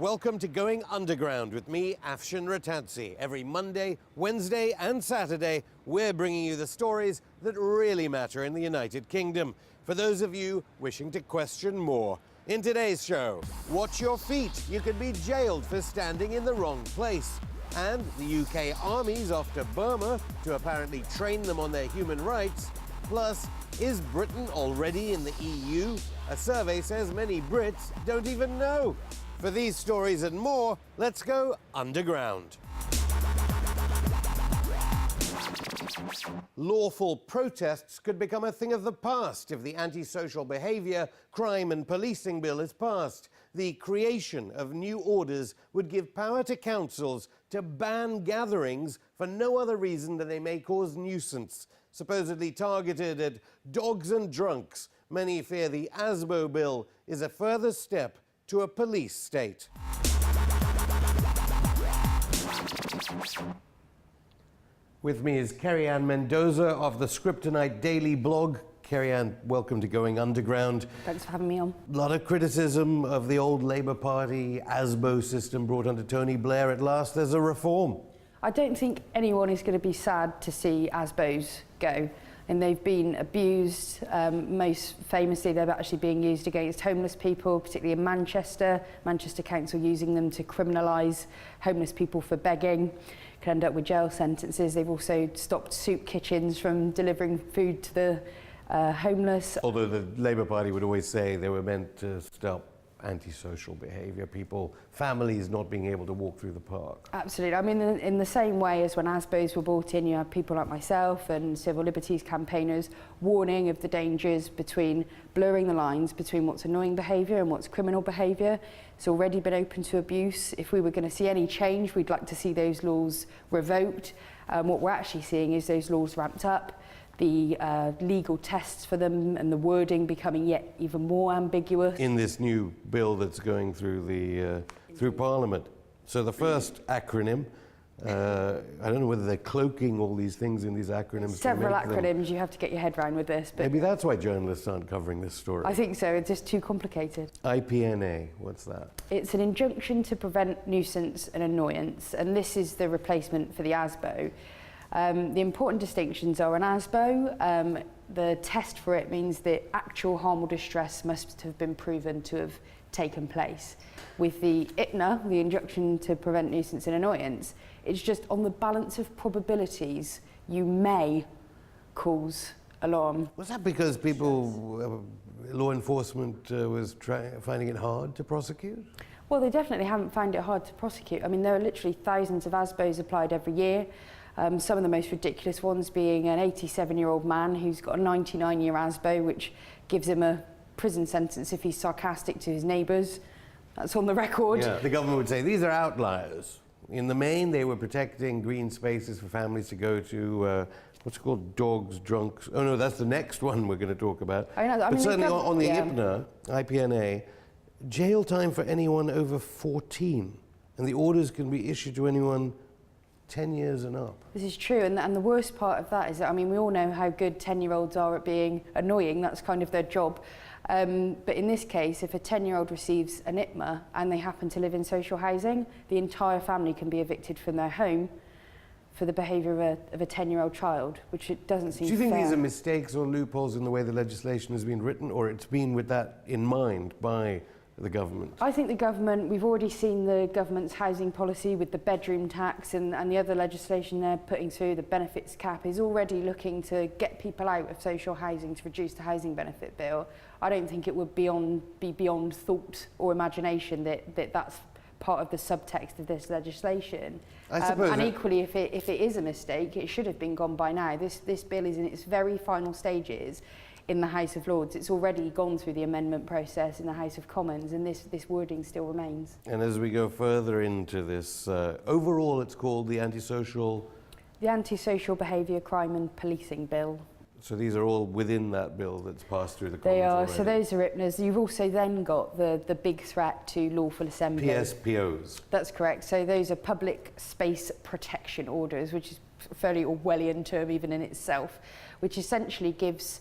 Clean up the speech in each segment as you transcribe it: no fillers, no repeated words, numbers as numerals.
Welcome to Going Underground with me, Afshin Ratansi. Every Monday, Wednesday and Saturday, we're bringing you the stories that really matter in the United Kingdom. For those of you wishing to question more. In today's show, watch your feet. You could be jailed for standing in the wrong place. And the UK Army's off to Burma to apparently train them on their human rights. Plus, is Britain already in the EU? A survey says many Brits don't even know. For these stories and more, let's go underground. Lawful protests could become a thing of the past if the Antisocial Behaviour, Crime and Policing Bill is passed. The creation of new orders would give power to councils to ban gatherings for no other reason than they may cause nuisance. Supposedly targeted at dogs and drunks, many fear the ASBO bill is a further step to a police state. With me is Kerry-Ann Mendoza of the Scriptonite Daily blog. Kerry-Ann, welcome to Going Underground. Thanks for having me on. A lot of criticism of the old Labour Party ASBO system brought under Tony Blair. At last there's a reform. I don't think anyone is going to be sad to see ASBOs go. And they've been abused. Most famously, they're actually being used against homeless people, particularly in Manchester. Manchester Council using them to criminalise homeless people for begging. Could end up with jail sentences. They've also stopped soup kitchens from delivering food to the homeless. Although the Labour Party would always say they were meant to stop antisocial behaviour, people, families not being able to walk through the park. Absolutely. I mean, in the same way as when ASBOs were brought in, you have people like myself and civil liberties campaigners warning of the dangers between blurring the lines between what's annoying behaviour and what's criminal behaviour. It's already been open to abuse. If we were going to see any change, we'd like to see those laws revoked. What we're actually seeing is those laws ramped up, the legal tests for them and the wording becoming yet even more ambiguous. In this new bill that's going through through Parliament. So the first acronym, I don't know whether they're cloaking all these things in these acronyms. Several acronyms, you have to get your head around with this. But maybe that's why journalists aren't covering this story. I think so, it's just too complicated. IPNA, what's that? It's an injunction to prevent nuisance and annoyance, and this is the replacement for the ASBO. The important distinctions are an ASBO. The test for it means that actual harm or distress must have been proven to have taken place. With the IPNA, the injunction to prevent nuisance and annoyance, it's just on the balance of probabilities you may cause alarm. Was that because people, law enforcement was finding it hard to prosecute? Well, they definitely haven't found it hard to prosecute. I mean, there are literally thousands of ASBOs applied every year. Some of the most ridiculous ones being an 87-year-old man who's got a 99-year ASBO, which gives him a prison sentence if he's sarcastic to his neighbours. That's on the record. Yeah, the government would say these are outliers. In the main, they were protecting green spaces for families to go to, what's it called, dogs, drunks. Oh no, that's the next one we're going to talk about. But certainly on the IPNA, jail time for anyone over 14. And the orders can be issued to anyone 10 years and up. This is true, and the worst part of that is that, I mean, we all know how good 10-year-olds are at being annoying. That's kind of their job. But in this case, if a 10-year-old receives an IPMA and they happen to live in social housing, the entire family can be evicted from their home for the behaviour of a 10-year-old child, which it doesn't seem fair. Do you think these are mistakes or loopholes in the way the legislation has been written, or it's been with that in mind by the government? I think the government, we've already seen the government's housing policy with the bedroom tax and the other legislation they're putting through, the benefits cap, is already looking to get people out of social housing to reduce the housing benefit bill. I don't think it would be beyond thought or imagination that that's part of the subtext of this legislation. I suppose and equally, if it is a mistake, it should have been gone by now. This bill is in its very final stages in the House of Lords. It's already gone through the amendment process in the House of Commons, and this wording still remains. And as we go further into this, overall it's called the Antisocial Behaviour, Crime and Policing Bill. So these are all within that bill that's passed through the Commons. They are, already. so those are IPNAs. You've also then got the big threat to lawful assembly. PSPOs. That's correct. So those are public space protection orders, which is a fairly Orwellian term even in itself, which essentially gives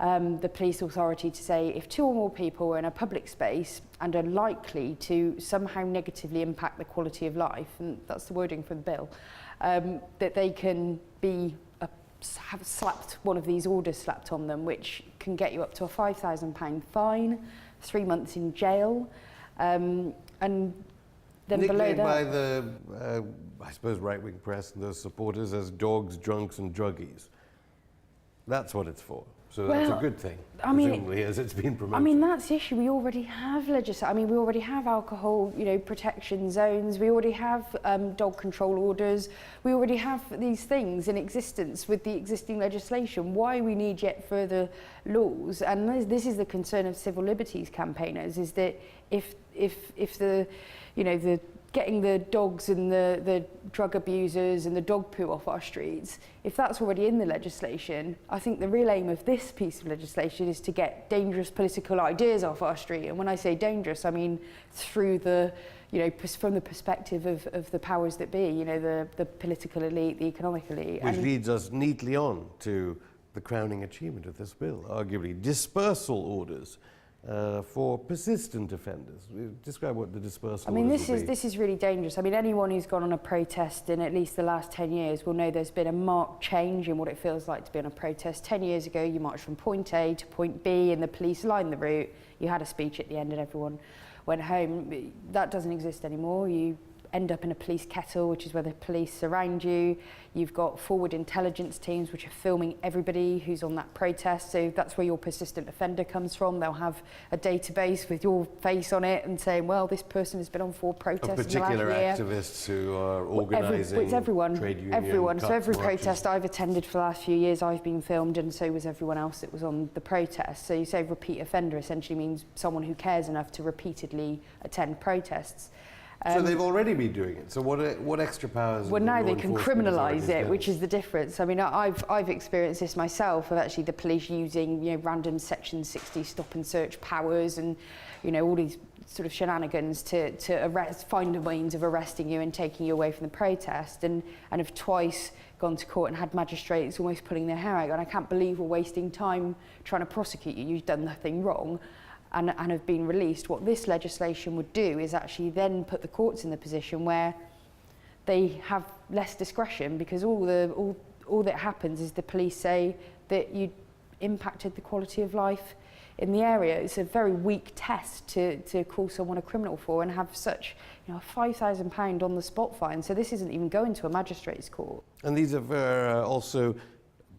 the police authority to say if 2 or more people are in a public space and are likely to somehow negatively impact the quality of life, and that's the wording for the bill, that they can be have slapped one of these orders slapped on them, which can get you up to a £5,000 fine, 3 months in jail, and then below that, by the, I suppose, right-wing press and those supporters as dogs, drunks, and druggies. That's what it's for. So that's a good thing, presumably, as it's been promoted. I mean, that's the issue. We already have legislation. I mean, we already have alcohol, protection zones. We already have dog control orders. We already have these things in existence with the existing legislation. Why we need yet further laws? And this is the concern of civil liberties campaigners: is that if the, the getting the dogs and the drug abusers and the dog poo off our streets, if that's already in the legislation, I think the real aim of this piece of legislation is to get dangerous political ideas off our street. And when I say dangerous, I mean through the, from the perspective of the powers that be, the political elite, the economic elite. Which leads us neatly on to the crowning achievement of this bill, arguably dispersal orders. For persistent offenders. Describe what the dispersal orders would be. This is really dangerous. I mean, anyone who's gone on a protest in at least the last 10 years will know there's been a marked change in what it feels like to be on a protest. 10 years ago, you marched from point A to point B and the police lined the route. You had a speech at the end and everyone went home. That doesn't exist anymore. You end up in a police kettle, which is where the police surround you. You've got forward intelligence teams which are filming everybody who's on that protest, so that's where your persistent offender comes from. They'll have a database with your face on it and saying, well, this person has been on 4 protests of particular in the last year. activists who are organising it's everyone, trade union everyone. So every marches. protest I've attended for the last few years, I've been filmed, and so was everyone else that was on the protest. So you say repeat offender essentially means someone who cares enough to repeatedly attend protests. So they've already been doing it. So what extra powers? Well, now they can criminalise it, which is the difference. I mean, I've experienced this myself, of actually the police using random Section 60 stop and search powers and all these sort of shenanigans to find a means of arresting you and taking you away from the protest, and have twice gone to court and had magistrates almost pulling their hair out. And I can't believe we're wasting time trying to prosecute you. You've done nothing wrong. And have been released. What this legislation would do is actually then put the courts in the position where they have less discretion, because all that happens is the police say that you impacted the quality of life in the area. It's a very weak test to call someone a criminal for and have such a £5,000 on the spot fine. So this isn't even going to a magistrate's court. And these are also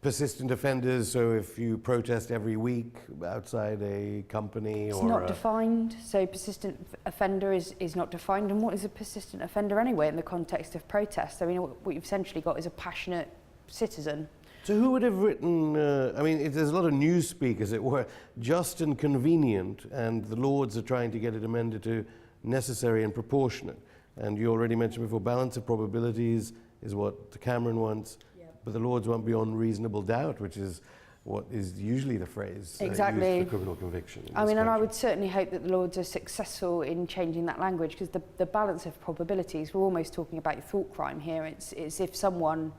persistent offenders, so if you protest every week outside a company it's not defined, so persistent offender is not defined. And what is a persistent offender anyway in the context of protest? I mean, what you've essentially got is a passionate citizen. So who would have written, there's a lot of newspeak, as it were, just and convenient, and the Lords are trying to get it amended to necessary and proportionate. And you already mentioned before, balance of probabilities is what Cameron wants. But the Lords won't be on reasonable doubt, which is what is usually the phrase used for criminal conviction. I mean, and I would certainly hope that the Lords are successful in changing that language, because the balance of probabilities, we're almost talking about thought crime here. It's if someone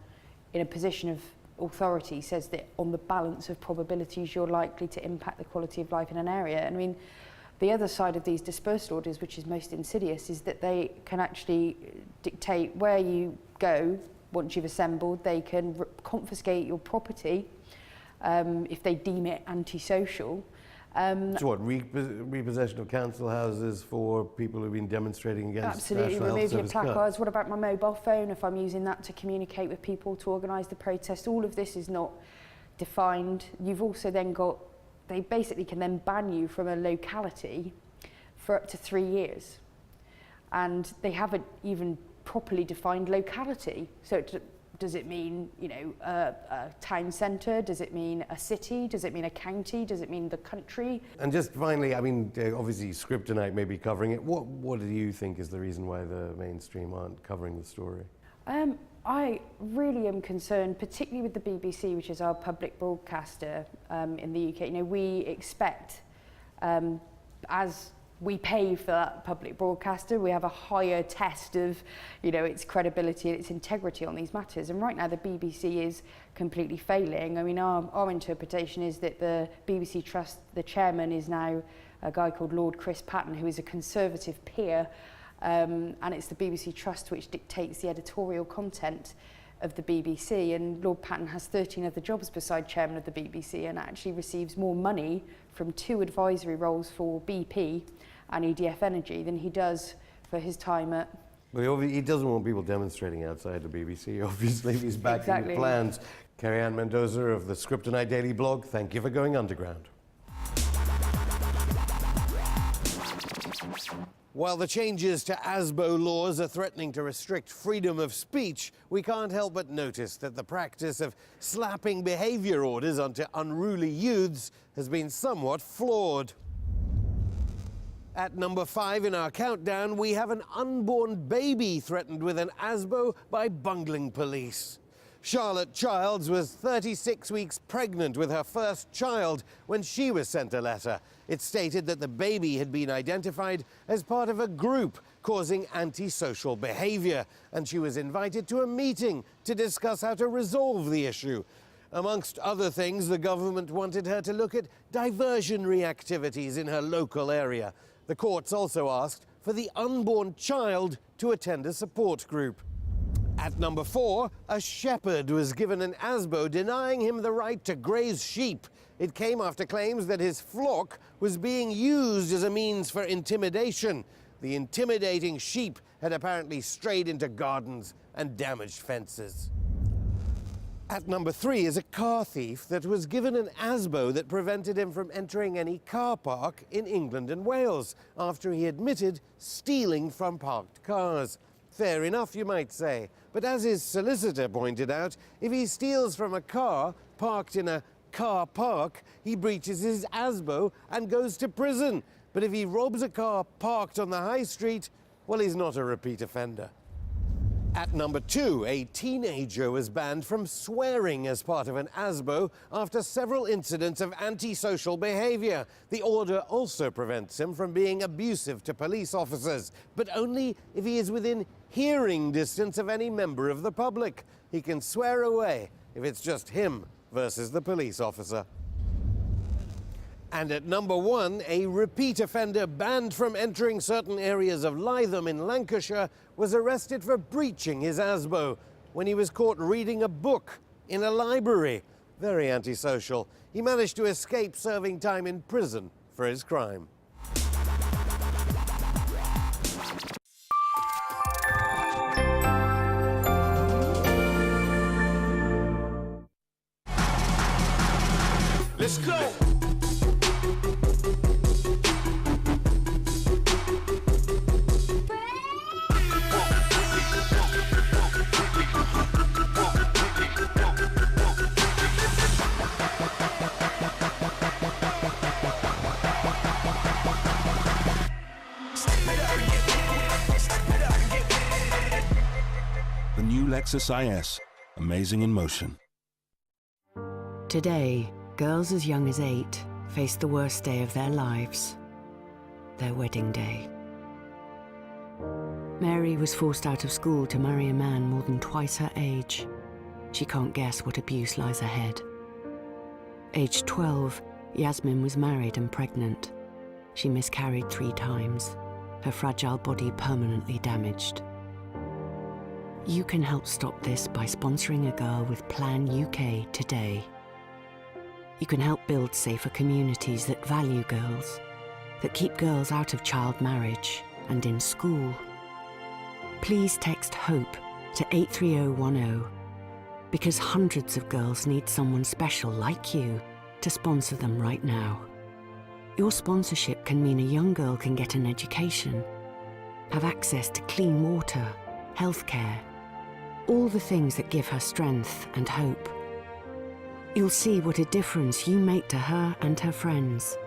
in a position of authority says that on the balance of probabilities you're likely to impact the quality of life in an area. And I mean, the other side of these dispersal orders, which is most insidious, is that they can actually dictate where you go. Once you've assembled, they can confiscate your property if they deem it antisocial. So what, repossession of council houses for people who've been demonstrating against absolutely, National remove Health your placards. What about my mobile phone if I'm using that to communicate with people to organise the protest? All of this is not defined. You've also then got, they basically can then ban you from a locality for up to 3 years. And they haven't even properly defined locality. So does it mean, a town centre? Does it mean a city? Does it mean a county? Does it mean the country? And just finally, I mean, obviously Script tonight may be covering it. What do you think is the reason why the mainstream aren't covering the story? I really am concerned, particularly with the BBC, which is our public broadcaster in the UK. We expect, as we pay for that public broadcaster. We have a higher test of, you know, its credibility and its integrity on these matters. And right now the BBC is completely failing. I mean, our interpretation is that the BBC Trust, the chairman is now a guy called Lord Chris Patten, who is a Conservative peer, and it's the BBC Trust which dictates the editorial content of the BBC, and Lord Patten has 13 other jobs beside chairman of the BBC and actually receives more money from 2 advisory roles for BP and EDF Energy than he does for his time at... Well, he doesn't want people demonstrating outside the BBC, obviously, if he's backing the plans. Carrie-Anne Mendoza of the Scriptonite Daily blog, thank you for going underground. While the changes to ASBO laws are threatening to restrict freedom of speech, we can't help but notice that the practice of slapping behaviour orders onto unruly youths has been somewhat flawed. At number 5 in our countdown, we have an unborn baby threatened with an ASBO by bungling police. Charlotte Childs was 36 weeks pregnant with her first child when she was sent a letter. It stated that the baby had been identified as part of a group causing antisocial behaviour, and she was invited to a meeting to discuss how to resolve the issue. Amongst other things, the government wanted her to look at diversionary activities in her local area. The courts also asked for the unborn child to attend a support group. At number 4, a shepherd was given an ASBO denying him the right to graze sheep. It came after claims that his flock was being used as a means for intimidation. The intimidating sheep had apparently strayed into gardens and damaged fences. At number 3 is a car thief that was given an ASBO that prevented him from entering any car park in England and Wales after he admitted stealing from parked cars. Fair enough, you might say. But as his solicitor pointed out, if he steals from a car parked in a car park, he breaches his ASBO and goes to prison. But if he robs a car parked on the high street, well, he's not a repeat offender. At number 2, a teenager was banned from swearing as part of an ASBO after several incidents of antisocial behaviour. The order also prevents him from being abusive to police officers, but only if he is within hearing distance of any member of the public. He can swear away if it's just him versus the police officer. And at number 1, a repeat offender banned from entering certain areas of Lytham in Lancashire was arrested for breaching his ASBO when he was caught reading a book in a library. Very antisocial. He managed to escape serving time in prison for his crime. Let's go! The new Lexus IS, amazing in motion. Today, girls as young as 8 face the worst day of their lives, their wedding day. Mary was forced out of school to marry a man more than twice her age. She can't guess what abuse lies ahead. Aged 12, Yasmin was married and pregnant. She miscarried 3 times, her fragile body permanently damaged. You can help stop this by sponsoring a girl with Plan UK today. You can help build safer communities that value girls, that keep girls out of child marriage and in school. Please text HOPE to 83010, because hundreds of girls need someone special like you to sponsor them right now. Your sponsorship can mean a young girl can get an education, have access to clean water, healthcare, all the things that give her strength and hope. You'll see what a difference you make to her and her friends.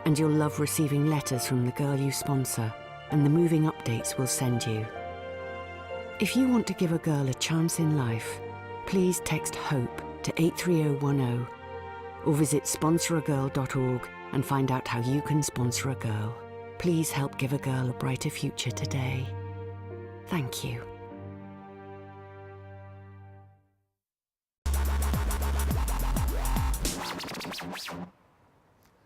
And you'll love receiving letters from the girl you sponsor and the moving updates we'll send you. If you want to give a girl a chance in life, please text HOPE to 83010 or visit sponsoragirl.org and find out how you can sponsor a girl. Please help give a girl a brighter future today. Thank you.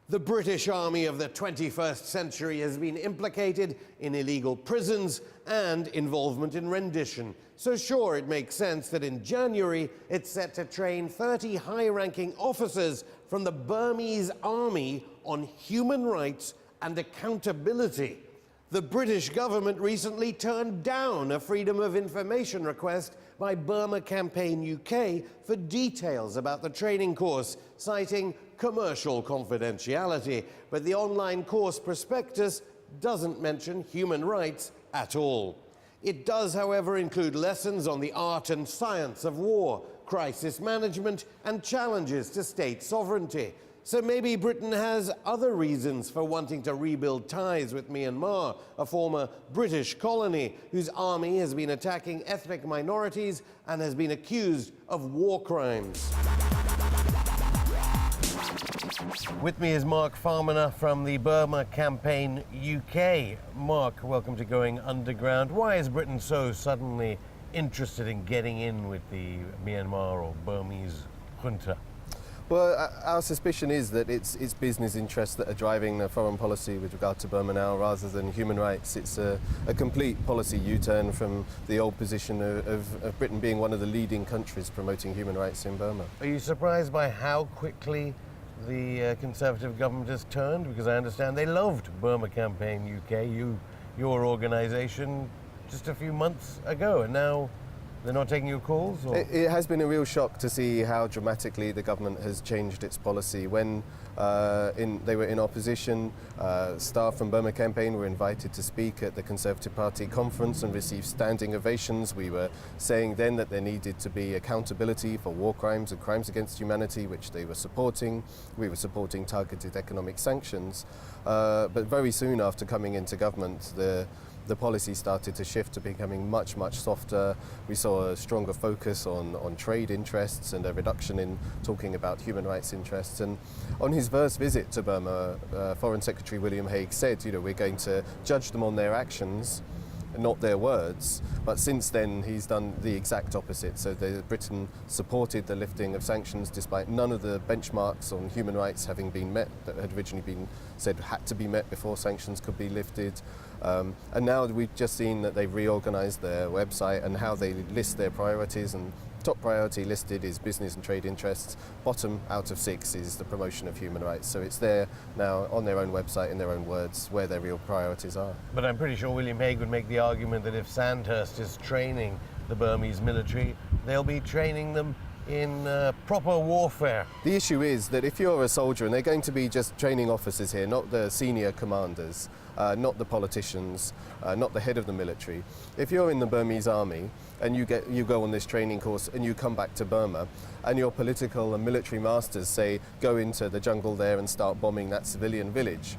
The British Army of the 21st century has been implicated in illegal prisons and involvement in rendition. So sure, it makes sense that in January it's set to train 30 high-ranking officers from the Burmese army on human rights and accountability. The British government recently turned down a Freedom of Information request by Burma Campaign UK for details about the training course, citing commercial confidentiality. But the online course prospectus doesn't mention human rights at all. It does, however, include lessons on the art and science of war, crisis management, and challenges to state sovereignty. So maybe Britain has other reasons for wanting to rebuild ties with Myanmar, a former British colony whose army has been attacking ethnic minorities and has been accused of war crimes. With me is Mark Farmaner from the Burma Campaign UK. Mark, welcome to Going Underground. Why is Britain so suddenly interested in getting in with the Myanmar or Burmese junta? Well, our suspicion is that it's business interests that are driving the foreign policy with regard to Burma now, rather than human rights. It's a complete policy U-turn from the old position of Britain being one of the leading countries promoting human rights in Burma. Are you surprised by how quickly the Conservative government has turned? Because I understand they loved Burma Campaign UK, your organisation, just a few months ago, and now they're not taking your calls? Or? It has been a real shock to see how dramatically the government has changed its policy. When they were in opposition, staff from Burma Campaign were invited to speak at the Conservative Party conference and received standing ovations. We were saying then that there needed to be accountability for war crimes and crimes against humanity, which they were supporting. We were supporting targeted economic sanctions. But very soon after coming into government, the policy started to shift to becoming much, much softer. We saw a stronger focus on trade interests and a reduction in talking about human rights interests. And on his first visit to Burma, Foreign Secretary William Hague said, we're going to judge them on their actions, not their words. But since then, he's done the exact opposite. So Britain supported the lifting of sanctions despite none of the benchmarks on human rights having been met that had originally been said had to be met before sanctions could be lifted. And now we've just seen that they've reorganised their website and how they list their priorities, and top priority listed is business and trade interests. Bottom out of 6 is the promotion of human rights. So it's there now on their own website, in their own words, where their real priorities are. But I'm pretty sure William Hague would make the argument that if Sandhurst is training the Burmese military, they'll be training them in proper warfare. The issue is that if you're a soldier, and they're going to be just training officers here, not the senior commanders, not the politicians, not the head of the military. If you're in the Burmese army and you go on this training course and you come back to Burma and your political and military masters say, go into the jungle there and start bombing that civilian village,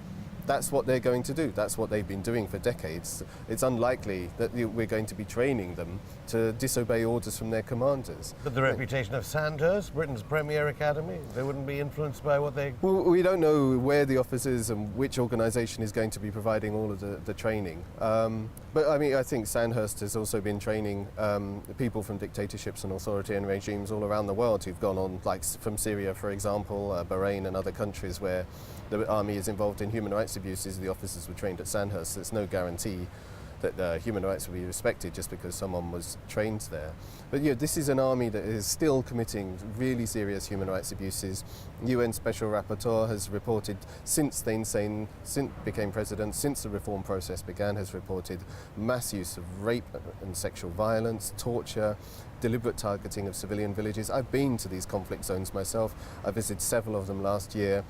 that's what they're going to do. That's what they've been doing for decades. It's unlikely that we're going to be training them to disobey orders from their commanders. But the reputation of Sandhurst, Britain's premier academy, they wouldn't be influenced by what they... Well, we don't know where the officers and which organisation is going to be providing all of the training. But I mean, I think Sandhurst has also been training people from dictatorships and authoritarian regimes all around the world who've gone on, like from Syria, for example, Bahrain and other countries where the army is involved in human rights abuses. The officers were trained at Sandhurst. There's no guarantee that human rights will be respected just because someone was trained there. But this is an army that is still committing really serious human rights abuses. UN Special Rapporteur has reported since Thein Sein became president, since the reform process began, has reported mass use of rape and sexual violence, torture, deliberate targeting of civilian villages. I've been to these conflict zones myself. I visited several of them last year,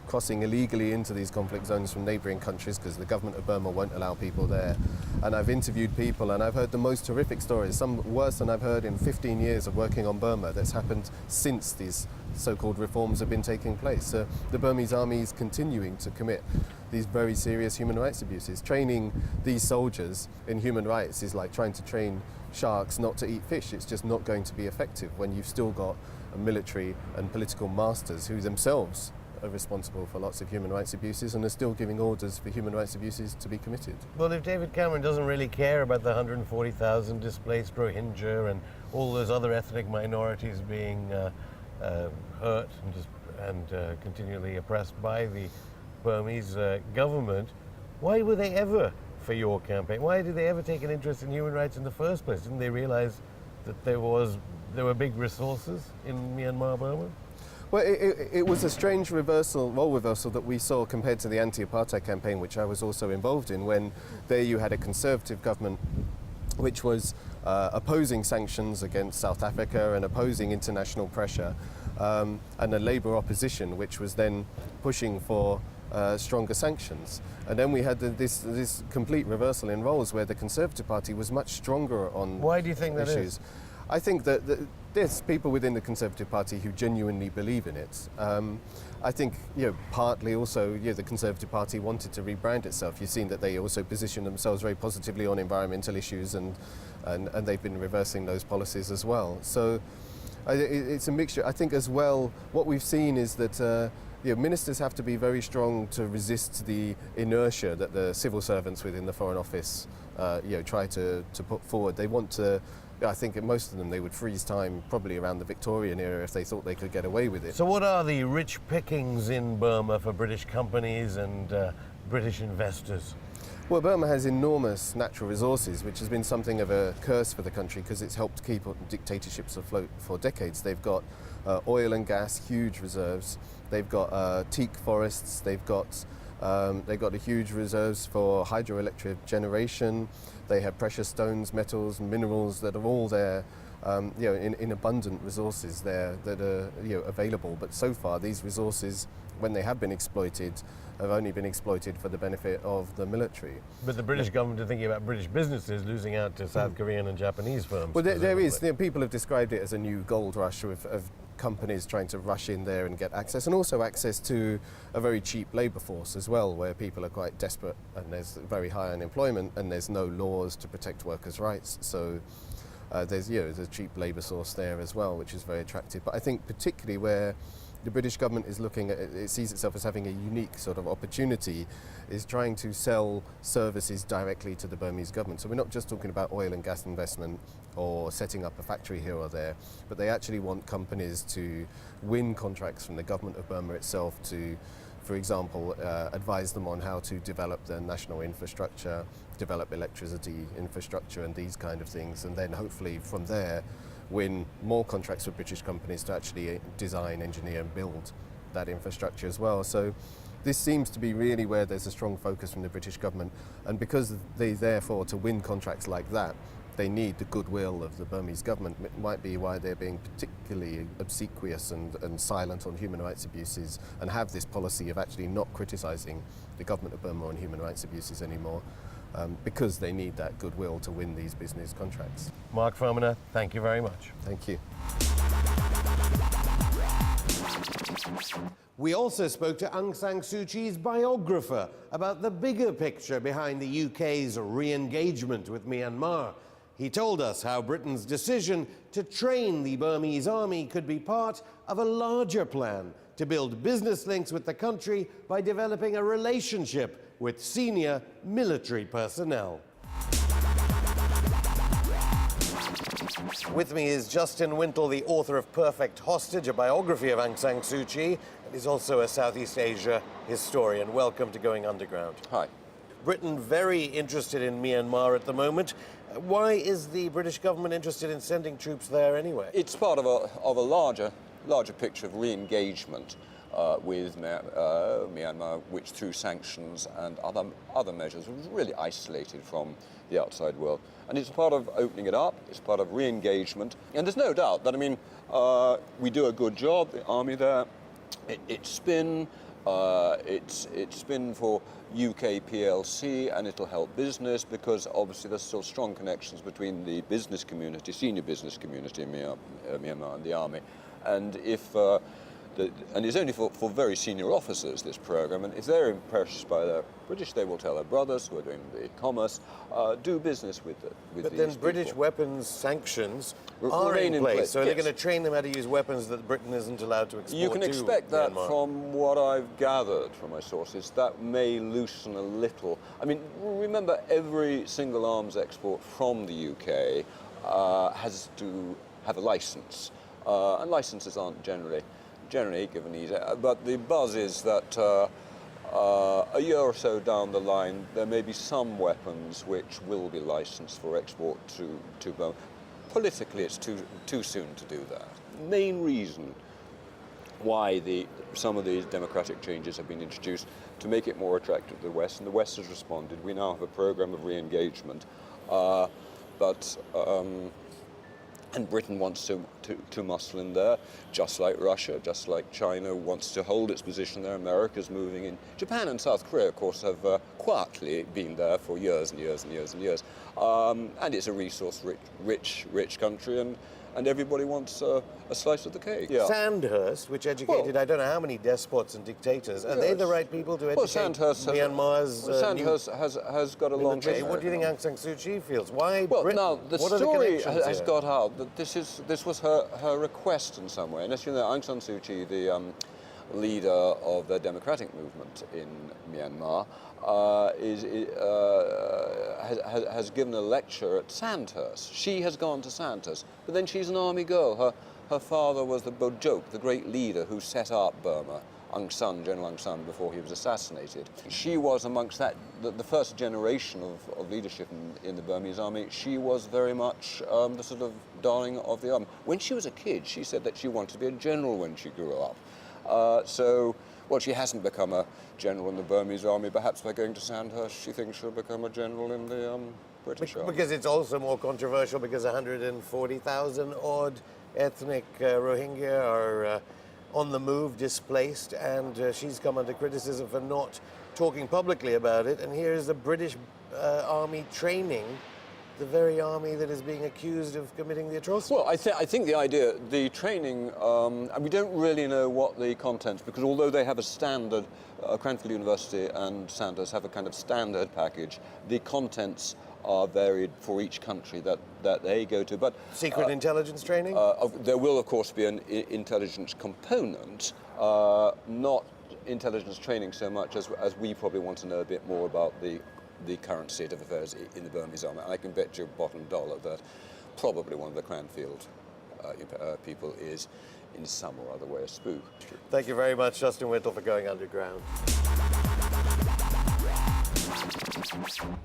crossing illegally into these conflict zones from neighbouring countries because the government of Burma won't allow people there. And I've interviewed people and I've heard the most horrific stories, some worse than I've heard in 15 years of working on Burma, that's happened since these so-called reforms have been taking place. So the Burmese army is continuing to commit these very serious human rights abuses. Training these soldiers in human rights is like trying to train sharks not to eat fish. It's just not going to be effective when you've still got a military and political masters who themselves are responsible for lots of human rights abuses and are still giving orders for human rights abuses to be committed. Well, if David Cameron doesn't really care about the 140,000 displaced Rohingya and all those other ethnic minorities being hurt and continually oppressed by the Burmese government, why were they ever for your campaign? Why did they ever take an interest in human rights in the first place? Didn't they realize that there were big resources in Myanmar, Burma? Well, it was a strange role reversal that we saw compared to the anti-apartheid campaign, which I was also involved in, when there you had a conservative government which was opposing sanctions against South Africa and opposing international pressure, and a Labour opposition which was then pushing for stronger sanctions. And then we had this complete reversal in roles where the Conservative Party was much stronger on Why do you think that issues. is? I think that there's people within the Conservative Party who genuinely believe in it. I think, partly also, the Conservative Party wanted to rebrand itself. You've seen that they also position themselves very positively on environmental issues, and they've been reversing those policies as well. So it's a mixture. I think as well, what we've seen is that ministers have to be very strong to resist the inertia that the civil servants within the Foreign Office try to put forward. They want to, I think most of them, they would freeze time probably around the Victorian era if they thought they could get away with it. So what are the rich pickings in Burma for British companies and British investors? Well, Burma has enormous natural resources, which has been something of a curse for the country because it's helped keep dictatorships afloat for decades. They've got oil and gas, huge reserves. They've got teak forests. They've got a huge reserves for hydroelectric generation. They have precious stones, metals, and minerals that are all there, in abundant resources there that are available. But so far, these resources, when they have been exploited, have only been exploited for the benefit of the military. But the British government are thinking about British businesses losing out to South Korean and Japanese firms. Well, there is. People have described it as a new gold rush of companies trying to rush in there and get access, and also access to a very cheap labour force as well, where people are quite desperate and there's very high unemployment and there's no laws to protect workers' rights. So there's a cheap labour source there as well, which is very attractive. But I think particularly where the British government is looking at it, sees itself as having a unique sort of opportunity, is trying to sell services directly to the Burmese government. So we're not just talking about oil and gas investment or setting up a factory here or there, but they actually want companies to win contracts from the government of Burma itself to, for example, advise them on how to develop their national infrastructure, develop electricity infrastructure and these kind of things, and then hopefully from there win more contracts with British companies to actually design, engineer and build that infrastructure as well. So this seems to be really where there's a strong focus from the British government, and because they therefore to win contracts like that they need the goodwill of the Burmese government. It might be why they're being particularly obsequious and silent on human rights abuses and have this policy of actually not criticising the government of Burma on human rights abuses anymore. Because they need that goodwill to win these business contracts. Mark Fominath, thank you very much. Thank you. We also spoke to Aung San Suu Kyi's biographer about the bigger picture behind the UK's re-engagement with Myanmar. He told us how Britain's decision to train the Burmese army could be part of a larger plan to build business links with the country by developing a relationship with senior military personnel. With me is Justin Wintle, the author of Perfect Hostage, a biography of Aung San Suu Kyi, and he's also a Southeast Asia historian. Welcome to Going Underground. Hi. Britain very interested in Myanmar at the moment. Why is the British government interested in sending troops there anyway? It's part of a larger picture of re-engagement with Myanmar, which through sanctions and other measures was really isolated from the outside world. And it's part of opening it up, it's part of re-engagement. And there's no doubt that, we do a good job, the army there. It's been for UK PLC, and it'll help business because obviously there's still strong connections between the business community, senior business community in Myanmar and the army. And if and it's only for very senior officers, this program, and if they're impressed by the British, they will tell their brothers who are doing the commerce, do business with But these then people. British weapons sanctions are remain in in place, place, so they're yes. going to train them how to use weapons that Britain isn't allowed to export You can to expect that Myanmar. from what I've gathered from my sources. That may loosen a little. I mean, remember, every single arms export from the UK has to have a license, and licenses aren't generally given easy. But the buzz is that a year or so down the line, there may be some weapons which will be licensed for export to Burma. Politically, it's too soon to do that. Main reason why some of these democratic changes have been introduced to make it more attractive to the West, and the West has responded. We now have a program of re-engagement, and Britain wants to muscle in there, just like Russia, just like China wants to hold its position there. America's moving in. Japan and South Korea, of course, have quietly been there for years and years and years and years. And it's a resource-rich country, and everybody wants a slice of the cake. Yeah. Sandhurst, which educated I don't know how many despots and dictators, are they the right people to educate Myanmar's Sandhurst has got a long military? history. What do you think Aung San Suu Kyi feels? Why Well, Britain? now, the What are story connections has here? got out that this was her request in some way. And as you know, Aung San Suu Kyi, the leader of the democratic movement in Myanmar, has given a lecture at Sandhurst. She has gone to Sandhurst, but then she's an army girl. Her father was the Bojok, the great leader who set up Burma, General Aung San, before he was assassinated. She was amongst the first generation of leadership in the Burmese army. She was very much the sort of darling of the army. When she was a kid, she said that she wanted to be a general when she grew up. Well, she hasn't become a general in the Burmese army. Perhaps by going to Sandhurst, she thinks she'll become a general in the British army. Because it's also more controversial because 140,000 odd ethnic Rohingya are on the move, displaced, and she's come under criticism for not talking publicly about it. And here is the British army training the very army that is being accused of committing the atrocity. Well, I think the idea, the training, and we don't really know what the contents, because although they have a standard, Cranfield University and Sandhurst have a kind of standard package, the contents are varied for each country that they go to. But secret intelligence training? There will, of course, be an intelligence component, not intelligence training so much as we probably want to know a bit more about the current state of affairs in the Burmese army. I can bet you bottom dollar that probably one of the Cranfield people is in some or other way a spook. Thank you very much, Justin Whittle, for going underground.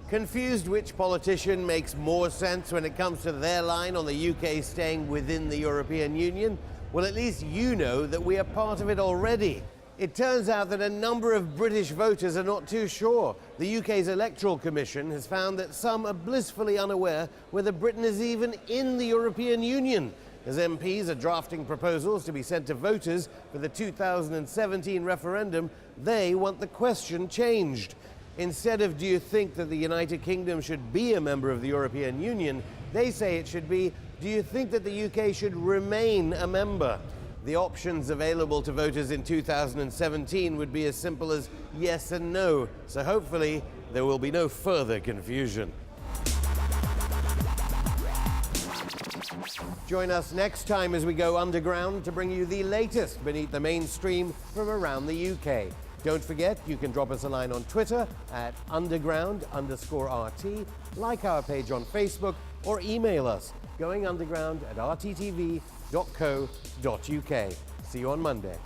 Confused which politician makes more sense when it comes to their line on the UK staying within the European Union? Well, at least you know that we are part of it already. It turns out that a number of British voters are not too sure. The UK's Electoral Commission has found that some are blissfully unaware whether Britain is even in the European Union. As MPs are drafting proposals to be sent to voters for the 2017 referendum, they want the question changed. Instead of, do you think that the United Kingdom should be a member of the European Union, they say it should be, do you think that the UK should remain a member? The options available to voters in 2017 would be as simple as yes and no, so hopefully there will be no further confusion. Join us next time as we go underground to bring you the latest beneath the mainstream from around the UK. Don't forget, you can drop us a line on Twitter at underground_RT, like our page on Facebook, or email us goingunderground@rttv.co.uk. See you on Monday.